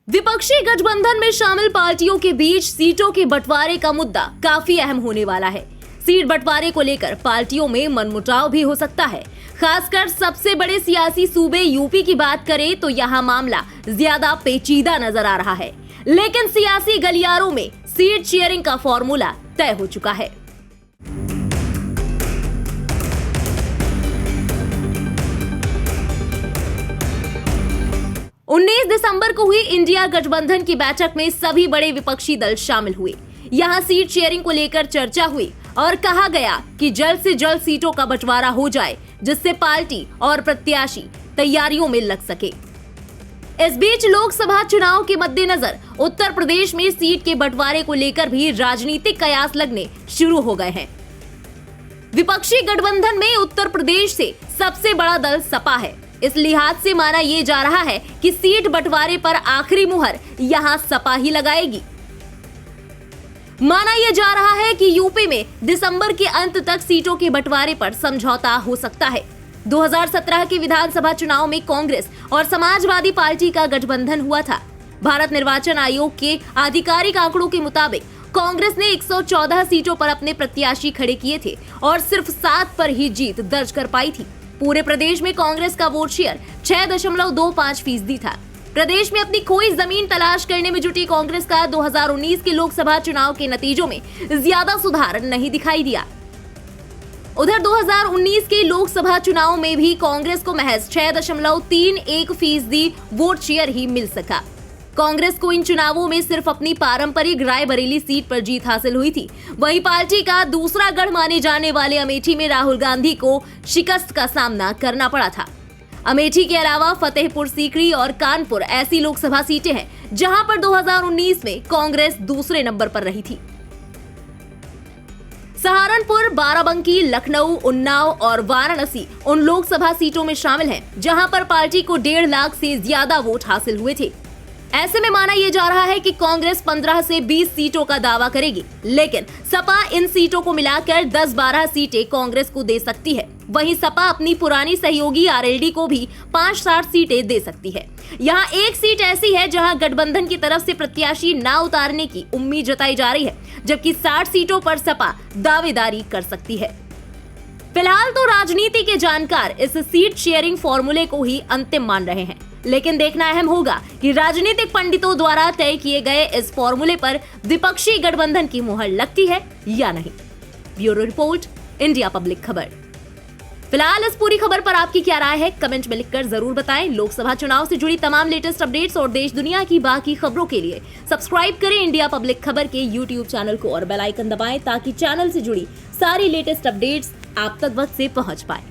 विपक्षी गठबंधन में शामिल पार्टियों के बीच सीटों के बंटवारे का मुद्दा काफी अहम होने वाला है। सीट बंटवारे को लेकर पार्टियों में मनमुटाव भी हो सकता है। खासकर सबसे बड़े सियासी सूबे यूपी की बात करें तो यहाँ मामला ज्यादा पेचीदा नजर आ रहा है, लेकिन सियासी गलियारों में सीट शेयरिंग का फॉर्मूला तय हो चुका है। दिसंबर को हुई इंडिया गठबंधन की बैठक में सभी बड़े विपक्षी दल शामिल हुए। यहां सीट शेयरिंग को लेकर चर्चा हुई और कहा गया कि जल्द से जल्द सीटों का बंटवारा हो जाए, जिससे पार्टी और प्रत्याशी तैयारियों में लग सके। इस बीच लोकसभा चुनाव के मद्देनजर उत्तर प्रदेश में सीट के बंटवारे को लेकर भी राजनीतिक कयास लगने शुरू हो गए हैं। विपक्षी गठबंधन में उत्तर प्रदेश से सबसे बड़ा दल सपा है। इस लिहाज से माना यह जा रहा है कि सीट बंटवारे पर आखिरी मुहर यहां सपा ही लगाएगी। माना यह जा रहा है कि यूपी में दिसंबर के अंत तक सीटों के बंटवारे पर समझौता हो सकता है। 2017 के विधानसभा चुनाव में कांग्रेस और समाजवादी पार्टी का गठबंधन हुआ था। भारत निर्वाचन आयोग के आधिकारिक आंकड़ों के मुताबिक कांग्रेस ने 114 सीटों पर अपने प्रत्याशी खड़े किए थे और सिर्फ 7 पर ही जीत दर्ज कर पाई थी। पूरे प्रदेश में कांग्रेस का वोट शेयर 6.25% था। प्रदेश में अपनी खोई जमीन तलाश करने में जुटी कांग्रेस का 2019 के लोकसभा चुनाव के नतीजों में ज्यादा सुधार नहीं दिखाई दिया। उधर 2019 के लोकसभा चुनाव में भी कांग्रेस को महज 6.31% वोट शेयर ही मिल सका। कांग्रेस को इन चुनावों में सिर्फ अपनी पारंपरिक रायबरेली सीट पर जीत हासिल हुई थी। वहीं पार्टी का दूसरा गढ़ माने जाने वाले अमेठी में राहुल गांधी को शिकस्त का सामना करना पड़ा था। अमेठी के अलावा फतेहपुर सीकरी और कानपुर ऐसी लोकसभा सीटें हैं जहां पर 2019 में कांग्रेस दूसरे नंबर पर रही थी। सहारनपुर, बाराबंकी, लखनऊ, उन्नाव और वाराणसी उन लोकसभा सीटों में शामिल हैं जहां पर पार्टी को 1.5 लाख से ज्यादा वोट हासिल हुए थे। ऐसे में माना यह जा रहा है कि कांग्रेस 15 से 20 सीटों का दावा करेगी, लेकिन सपा इन सीटों को मिलाकर 10-12 सीटें कांग्रेस को दे सकती है। वहीं सपा अपनी पुरानी सहयोगी आरएलडी को भी 5-7 सीटें दे सकती है। यहाँ एक सीट ऐसी है जहां गठबंधन की तरफ से प्रत्याशी ना उतारने की उम्मीद जताई जा रही है, जबकि 60 सीटों पर सपा दावेदारी कर सकती है। फिलहाल तो राजनीति के जानकार इस सीट शेयरिंग फॉर्मूले को ही अंतिम मान रहे हैं, लेकिन देखना अहम होगा कि राजनीतिक पंडितों द्वारा तय किए गए इस फॉर्मूले पर विपक्षी गठबंधन की मुहर लगती है या नहीं। ब्यूरो रिपोर्ट, इंडिया पब्लिक खबर। फिलहाल इस पूरी खबर पर आपकी क्या राय है, कमेंट में लिखकर जरूर बताएं। लोकसभा चुनाव से जुड़ी तमाम लेटेस्ट अपडेट्स और देश दुनिया की बाकी खबरों के लिए सब्सक्राइब करें इंडिया पब्लिक खबर के यूट्यूब चैनल को और बेल आइकन दबाएं ताकि चैनल से जुड़ी सारी लेटेस्ट अपडेट्स आप तक वक्त से पहुंच पाए।